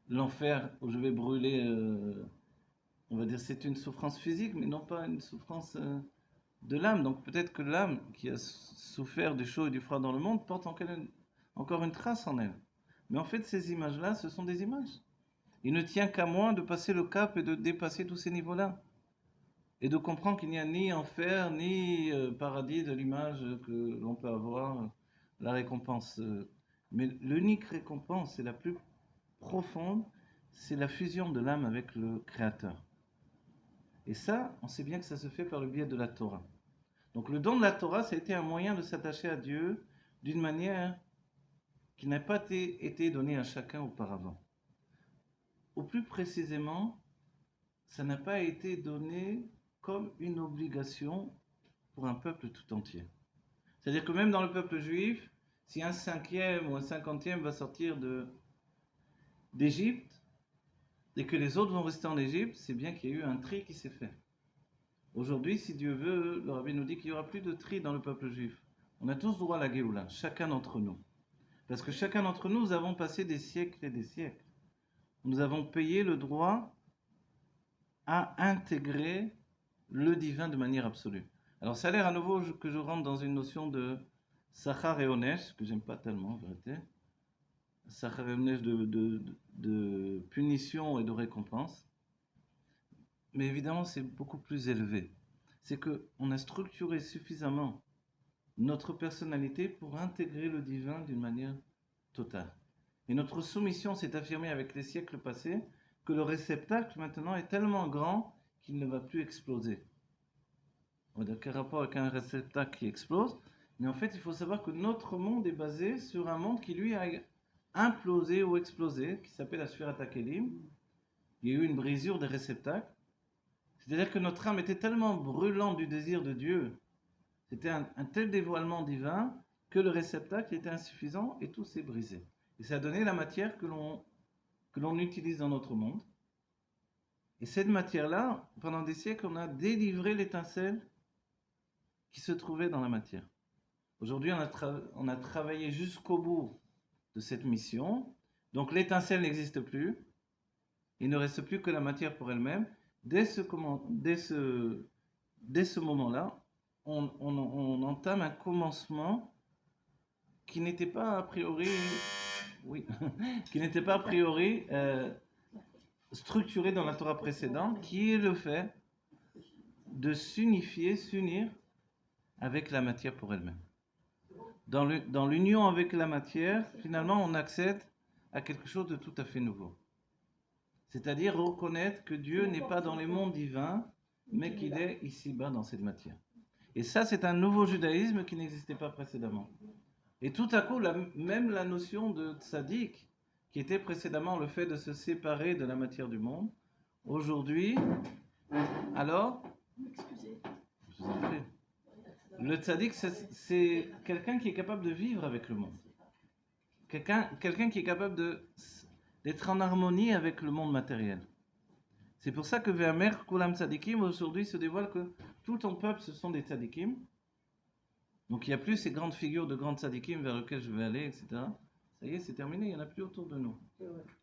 l'enfer où je vais brûler, on va dire c'est une souffrance physique, mais non pas une souffrance de l'âme. Donc peut-être que l'âme qui a souffert du chaud et du froid dans le monde porte encore une trace en elle. Mais en fait, ces images-là, ce sont des images. Il ne tient qu'à moi de passer le cap et de dépasser tous ces niveaux-là. Et de comprendre qu'il n'y a ni enfer, ni paradis de l'image que l'on peut avoir, la récompense. Mais l'unique récompense, et la plus profonde, c'est la fusion de l'âme avec le Créateur. Et ça, on sait bien que ça se fait par le biais de la Torah. Donc le don de la Torah, ça a été un moyen de s'attacher à Dieu d'une manière qui n'a pas été donnée à chacun auparavant. Ou plus précisément, ça n'a pas été donné comme une obligation pour un peuple tout entier. C'est-à-dire que même dans le peuple juif, si un cinquième ou un cinquantième va sortir d'Égypte et que les autres vont rester en Égypte, c'est bien qu'il y a eu un tri qui s'est fait. Aujourd'hui, si Dieu veut, le Rabbi nous dit qu'il n'y aura plus de tri dans le peuple juif. On a tous droit à la Géoula, chacun d'entre nous. Parce que chacun d'entre nous, nous avons passé des siècles et des siècles. Nous avons payé le droit à intégrer le divin de manière absolue. Alors ça a l'air à nouveau que je rentre dans une notion de Sachar et Onesh, que j'aime pas tellement en vérité. Sachar et Onesh de punition et de récompense. Mais évidemment, c'est beaucoup plus élevé. C'est qu'on a structuré suffisamment notre personnalité pour intégrer le divin d'une manière totale. Et notre soumission s'est affirmée avec les siècles passés que le réceptacle maintenant est tellement grand qu'il ne va plus exploser. On va dire quel rapport avec un réceptacle qui explose, mais en fait il faut savoir que notre monde est basé sur un monde qui lui a implosé ou explosé, qui s'appelle la Sphira Kelim. Il y a eu une brisure des réceptacles. C'est-à-dire que notre âme était tellement brûlante du désir de Dieu, c'était un tel dévoilement divin que le réceptacle était insuffisant et tout s'est brisé. Et ça a donné la matière que l'on utilise dans notre monde. Et cette matière-là, pendant des siècles, on a délivré l'étincelle qui se trouvait dans la matière. Aujourd'hui, on a travaillé jusqu'au bout de cette mission. Donc l'étincelle n'existe plus. Il ne reste plus que la matière pour elle-même. Dès ce moment-là, on entame un commencement qui n'était pas a priori, oui, qui n'était pas a priori structuré dans la Torah précédente, qui est le fait de s'unir avec la matière pour elle-même. Dans l'union avec la matière, finalement, on accède à quelque chose de tout à fait nouveau. C'est-à-dire reconnaître que Dieu n'est pas dans les mondes divins, mais qu'il est ici-bas dans cette matière. Et ça, c'est un nouveau judaïsme qui n'existait pas précédemment. Et tout à coup, même la notion de tzaddik, qui était précédemment le fait de se séparer de la matière du monde, aujourd'hui, alors, excusez, je vous en prie. Le tzaddik, c'est quelqu'un qui est capable de vivre avec le monde. Quelqu'un qui est capable d'être en harmonie avec le monde matériel. C'est pour ça que Ve'amer Kulam Tzadikim, aujourd'hui se dévoile que tout ton peuple, ce sont des tzadikim. Donc il n'y a plus ces grandes figures de grands tzadikim vers lesquels je vais aller, etc. Ça y est, c'est terminé, il n'y en a plus autour de nous.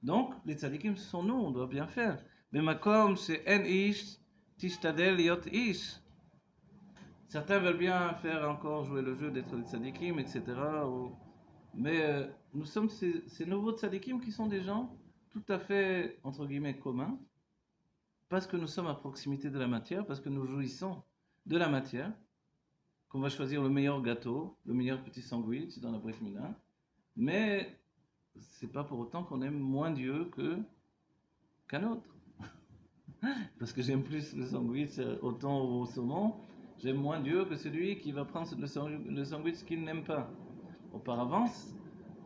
Donc les tzadikim, ce sont nous, on doit bien faire. Mais Makom, c'est En Ish, Tishtadel Yot Ish. Certains veulent bien faire encore jouer le jeu d'être des tzadikim, etc. Mais nous sommes ces nouveaux tzadikim qui sont des gens tout à fait, entre guillemets, communs, parce que nous sommes à proximité de la matière, parce que nous jouissons de la matière, qu'on va choisir le meilleur gâteau, le meilleur petit sandwich dans la Brit Mila, mais c'est pas pour autant qu'on aime moins Dieu qu'un autre. Parce que j'aime plus le sandwich au thon ou au saumon, j'aime moins Dieu que celui qui va prendre le sandwich qu'il n'aime pas. Auparavant,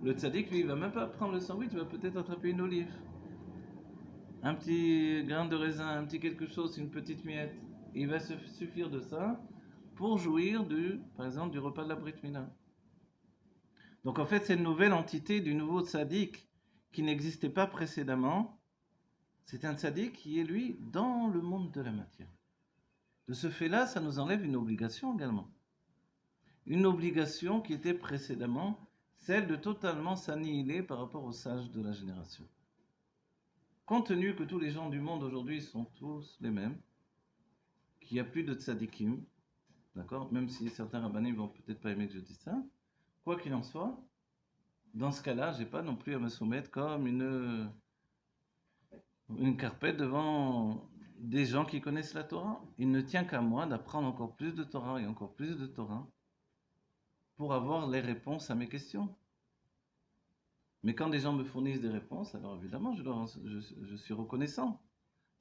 le tzaddik, lui, il va même pas prendre le sandwich, il va peut-être attraper une olive. Un petit grain de raisin, un petit quelque chose, une petite miette. Et il va se suffire de ça pour jouir, par exemple, du repas de la Brit Mila. Donc en fait, cette nouvelle entité du nouveau tzaddik qui n'existait pas précédemment, c'est un tzaddik qui est, lui, dans le monde de la matière. De ce fait-là, ça nous enlève une obligation également. Une obligation qui était précédemment celle de totalement s'annihiler par rapport aux sages de la génération. compte tenu que tous les gens du monde aujourd'hui sont tous les mêmes, qu'il n'y a plus de tzadikim, d'accord? Même si certains rabbanim vont peut-être pas aimer que je dise ça, quoi qu'il en soit, dans ce cas-là, j'ai pas non plus à me soumettre comme une carpette devant des gens qui connaissent la Torah. Il ne tient qu'à moi d'apprendre encore plus de Torah et encore plus de Torah pour avoir les réponses à mes questions. Mais quand des gens me fournissent des réponses, alors évidemment, je suis reconnaissant.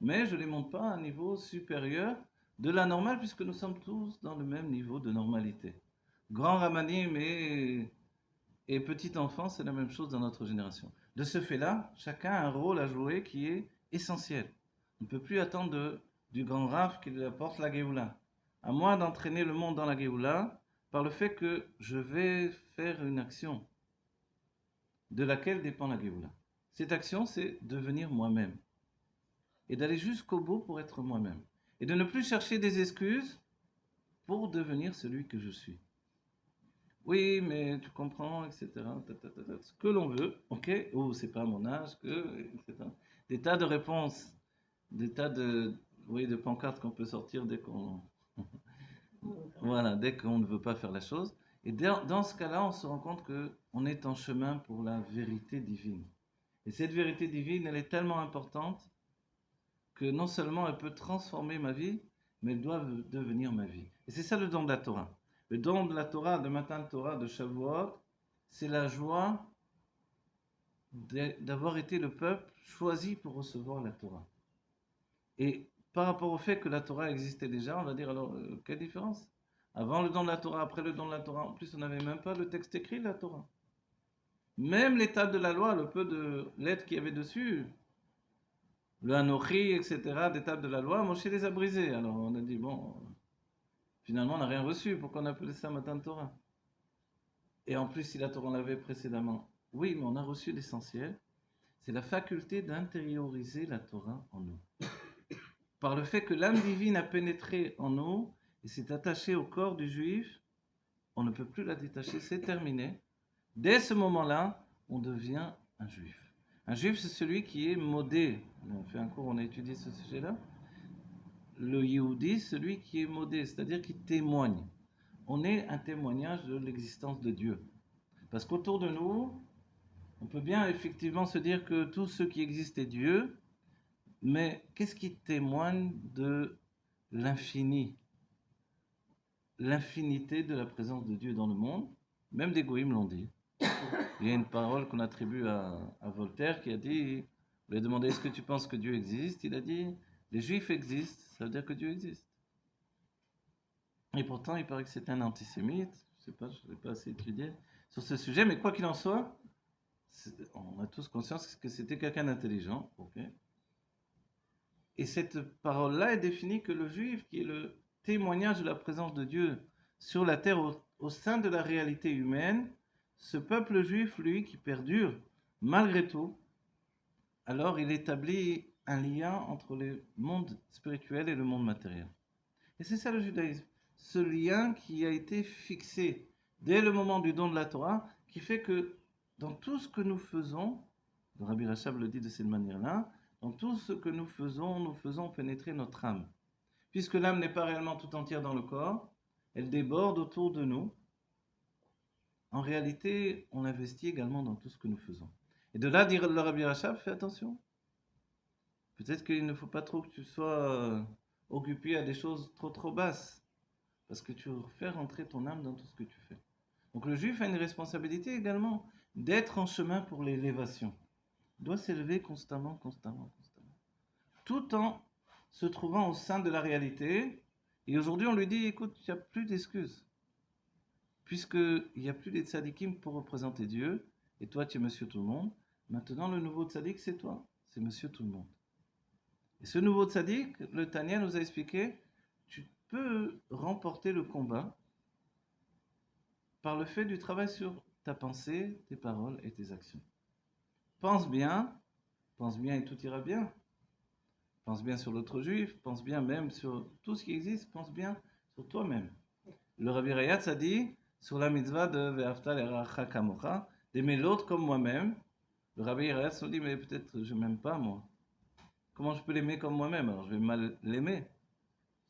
Mais je ne les monte pas à un niveau supérieur de la normale, puisque nous sommes tous dans le même niveau de normalité. Grand ramanim et petit enfant, c'est la même chose dans notre génération. De ce fait-là, chacun a un rôle à jouer qui est essentiel. On ne peut plus attendre du grand Rav qu'il apporte la Géoula. À moi d'entraîner le monde dans la Géoula par le fait que je vais faire une action de laquelle dépend la Géoula. Cette action, c'est devenir moi-même. Et d'aller jusqu'au bout pour être moi-même. Et de ne plus chercher des excuses pour devenir celui que je suis. Oui, mais tu comprends, etc. Ce que l'on veut, ok, oh, c'est pas mon âge, etc. Des tas de réponses, des tas de pancartes qu'on peut sortir dès qu'on voilà, dès qu'on ne veut pas faire la chose. Et dans ce cas-là, on se rend compte qu'on est en chemin pour la vérité divine. Et cette vérité divine, elle est tellement importante que non seulement elle peut transformer ma vie, mais elle doit devenir ma vie. Et c'est ça le don de la Torah. Le don de la Torah, de matin de Torah, de Shavuot, c'est la joie d'avoir été le peuple choisi pour recevoir la Torah. Et par rapport au fait que la Torah existait déjà, on va dire alors, quelle différence? Avant le don de la Torah, après le don de la Torah, en plus on n'avait même pas le texte écrit de la Torah. Même les tables de la loi, le peu de lettres qu'il y avait dessus, le Anochi, etc., des tables de la loi, Moshe les a brisées. Alors on a dit, bon, finalement on n'a rien reçu, pourquoi on appelait ça matin de Torah? Et en plus, si la Torah l'avait précédemment, oui, mais on a reçu l'essentiel, c'est la faculté d'intérioriser la Torah en nous. Par le fait que l'âme divine a pénétré en nous et s'est attachée au corps du juif, on ne peut plus la détacher, c'est terminé. Dès ce moment-là, on devient un juif. Un juif, c'est celui qui est modé. On fait un cours, on a étudié ce sujet-là. Le Yehudi, celui qui est modé, c'est-à-dire qui témoigne. On est un témoignage de l'existence de Dieu. Parce qu'autour de nous, on peut bien effectivement se dire que tout ce qui existe est Dieu, mais qu'est-ce qui témoigne de l'infini? L'infinité de la présence de Dieu dans le monde, même des goïms l'ont dit. Il y a une parole qu'on attribue à Voltaire qui a dit, on lui a demandé est-ce que tu penses que Dieu existe? Il a dit, les juifs existent, ça veut dire que Dieu existe. Et pourtant, il paraît que c'est un antisémite, je sais pas, je ne l'ai pas assez étudié sur ce sujet, mais quoi qu'il en soit, on a tous conscience que c'était quelqu'un d'intelligent, ok? Et cette parole-là est définie que le juif, qui est le témoignage de la présence de Dieu sur la terre au sein de la réalité humaine, ce peuple juif, lui, qui perdure malgré tout, alors il établit un lien entre le monde spirituel et le monde matériel. Et c'est ça le judaïsme. Ce lien qui a été fixé dès le moment du don de la Torah, qui fait que dans tout ce que nous faisons, le Rabbi Rachab le dit de cette manière-là, dans tout ce que nous faisons pénétrer notre âme. Puisque l'âme n'est pas réellement tout entière dans le corps, elle déborde autour de nous. En réalité, on investit également dans tout ce que nous faisons. Et de là, dire le Rabbi Rachab, fais attention. Peut-être qu'il ne faut pas trop que tu sois occupé à des choses trop basses, parce que tu fais rentrer ton âme dans tout ce que tu fais. Donc le juif a une responsabilité également d'être en chemin pour l'élévation. Il doit s'élever constamment, tout en se trouvant au sein de la réalité. Et aujourd'hui, on lui dit, écoute, il n'y a plus d'excuses. Puisqu'il n'y a plus de tzadikim pour représenter Dieu, et toi, tu es monsieur tout le monde. Maintenant, le nouveau tzadik, c'est toi. C'est monsieur tout le monde. Et ce nouveau tzadik, le Tanya nous a expliqué, tu peux remporter le combat par le fait du travail sur ta pensée, tes paroles et tes actions. Pense bien et tout ira bien. Pense bien sur l'autre juif, pense bien même sur tout ce qui existe, pense bien sur toi-même. Le Rabbi Rayatz a dit, sur la mitzvah de Ve'afta l'eracha kamocha, d'aimer l'autre comme moi-même. Le Rabbi Rayatz nous dit, mais peut-être je m'aime pas moi. comment je peux l'aimer comme moi-même? Alors je vais mal l'aimer.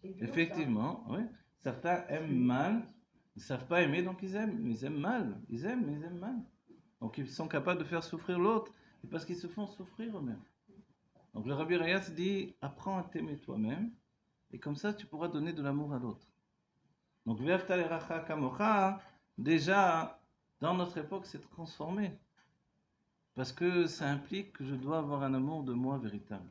Effectivement, oui. Certains aiment mal, ils ne savent pas aimer, donc ils aiment. Ils aiment mal. Ils aiment, mais ils aiment mal. Donc ils sont capables de faire souffrir l'autre, parce qu'ils se font souffrir eux-mêmes. Donc le Rabbi Rayas dit, apprends à t'aimer toi-même, et comme ça tu pourras donner de l'amour à l'autre. Donc Ve'afta l'iracha kamocha, déjà, dans notre époque, c'est transformé. Parce que ça implique que je dois avoir un amour de moi véritable.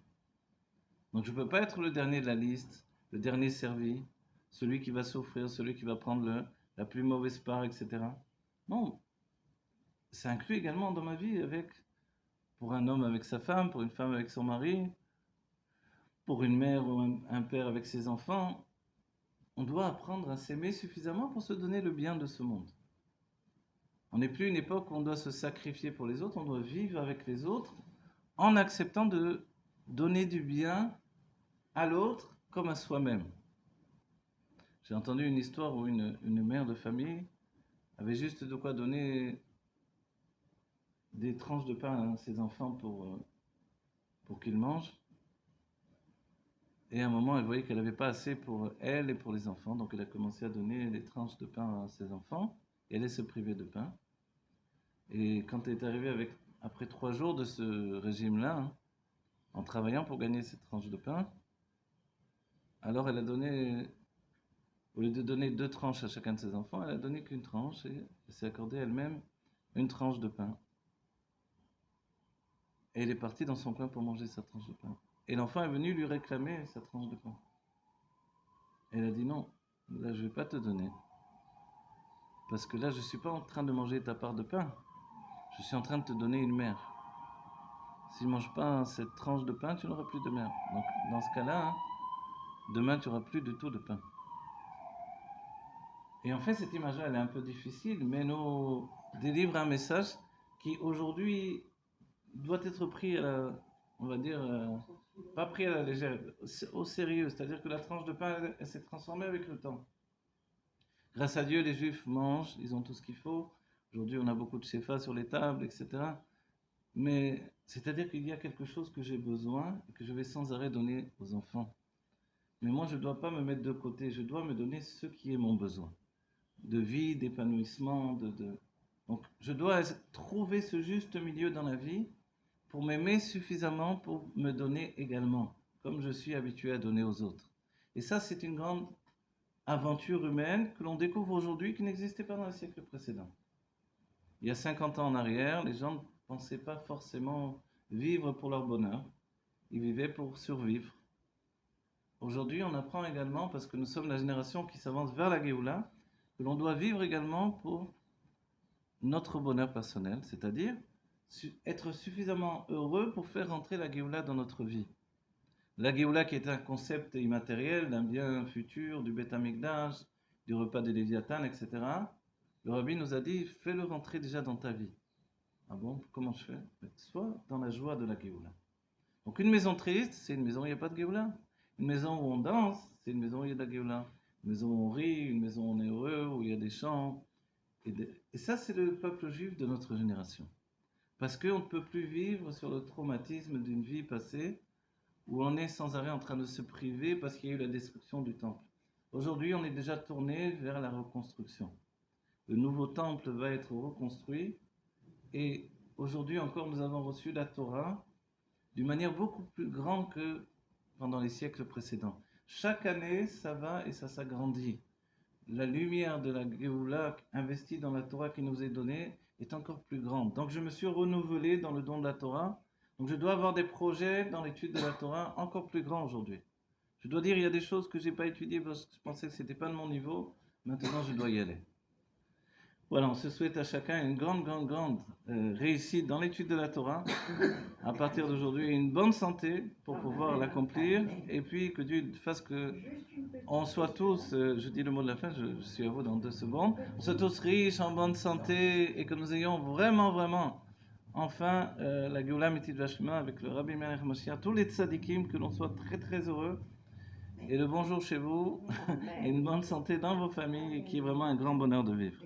Donc je ne peux pas être le dernier de la liste, le dernier servi, celui qui va souffrir, celui qui va prendre la plus mauvaise part, etc. Non, ça inclut également dans ma vie pour un homme avec sa femme, pour une femme avec son mari, pour une mère ou un père avec ses enfants. On doit apprendre à s'aimer suffisamment pour se donner le bien de ce monde. On n'est plus une époque où on doit se sacrifier pour les autres, on doit vivre avec les autres en acceptant de donner du bien à l'autre comme à soi-même. J'ai entendu une histoire où une mère de famille avait juste de quoi donner des tranches de pain à ses enfants pour qu'ils mangent. Et à un moment, elle voyait qu'elle n'avait pas assez pour elle et pour les enfants, donc elle a commencé à donner des tranches de pain à ses enfants, et elle se privait de pain. Et quand elle est arrivée après 3 jours de ce régime-là, en travaillant pour gagner cette tranche de pain, alors elle a donné, au lieu de donner 2 tranches à chacun de ses enfants, elle a donné qu'une tranche et elle s'est accordée elle-même une tranche de pain. Et elle est partie dans son coin pour manger sa tranche de pain. Et l'enfant est venu lui réclamer sa tranche de pain. Elle a dit non, là je ne vais pas te donner. Parce que là je ne suis pas en train de manger ta part de pain. Je suis en train de te donner une mère. Si tu ne manges pas cette tranche de pain, tu n'auras plus de mère. Donc dans ce cas-là, demain tu n'auras plus du tout de pain. Et en fait cette image-là elle est un peu difficile, mais nous délivre un message qui aujourd'hui doit être pris à la, on va dire, pas pris à la légère, au sérieux. C'est-à-dire que la tranche de pain, elle s'est transformée avec le temps. Grâce à Dieu, les Juifs mangent, ils ont tout ce qu'il faut. Aujourd'hui, on a beaucoup de shefa sur les tables, etc. Mais c'est-à-dire qu'il y a quelque chose que j'ai besoin et que je vais sans arrêt donner aux enfants. Mais moi, je ne dois pas me mettre de côté, je dois me donner ce qui est mon besoin. De vie, d'épanouissement, Donc, je dois trouver ce juste milieu dans la vie pour m'aimer suffisamment pour me donner également, comme je suis habitué à donner aux autres. Et ça, c'est une grande aventure humaine que l'on découvre aujourd'hui qui n'existait pas dans les siècles précédents. Il y a 50 ans en arrière, les gens ne pensaient pas forcément vivre pour leur bonheur, ils vivaient pour survivre. Aujourd'hui, on apprend également, parce que nous sommes la génération qui s'avance vers la Géoula, que l'on doit vivre également pour notre bonheur personnel, c'est-à-dire être suffisamment heureux pour faire rentrer la Géoula dans notre vie. La Géoula qui est un concept immatériel d'un bien futur, du Beth Amikdash, du repas de Léviathan, etc. Le Rabbi nous a dit, fais-le rentrer déjà dans ta vie. Ah bon, comment je fais? Sois dans la joie de la Géoula. Donc une maison triste, c'est une maison où il n'y a pas de Géoula. Une maison où on danse, c'est une maison où il y a de la Géoula. Une maison où on rit, une maison où on est heureux, où il y a des chants. Et ça, c'est le peuple juif de notre génération. Parce qu'on ne peut plus vivre sur le traumatisme d'une vie passée où on est sans arrêt en train de se priver parce qu'il y a eu la destruction du temple. Aujourd'hui, on est déjà tourné vers la reconstruction. Le nouveau temple va être reconstruit et aujourd'hui encore, nous avons reçu la Torah d'une manière beaucoup plus grande que pendant les siècles précédents. Chaque année, ça va et ça s'agrandit. La lumière de la Géoula investie dans la Torah qui nous est donnée est encore plus grande. Donc je me suis renouvelé dans le don de la Torah. Donc je dois avoir des projets dans l'étude de la Torah encore plus grands aujourd'hui. Je dois dire, il y a des choses que je n'ai pas étudiées parce que je pensais que ce n'était pas de mon niveau. Maintenant, je dois y aller. Voilà, on se souhaite à chacun une grande réussite dans l'étude de la Torah. À partir d'aujourd'hui, une bonne santé pour pouvoir l'accomplir. Et puis que Dieu fasse que on soit tous, je dis le mot de la fin, je suis à vous dans 2 secondes, on soit tous riches, en bonne santé et que nous ayons vraiment, enfin, la Géoula Mitit Vashma avec le Rabbi Melech Mashiach, tous les tzadikim, que l'on soit très heureux. Et le bonjour chez vous, et une bonne santé dans vos familles, qui est vraiment un grand bonheur de vivre.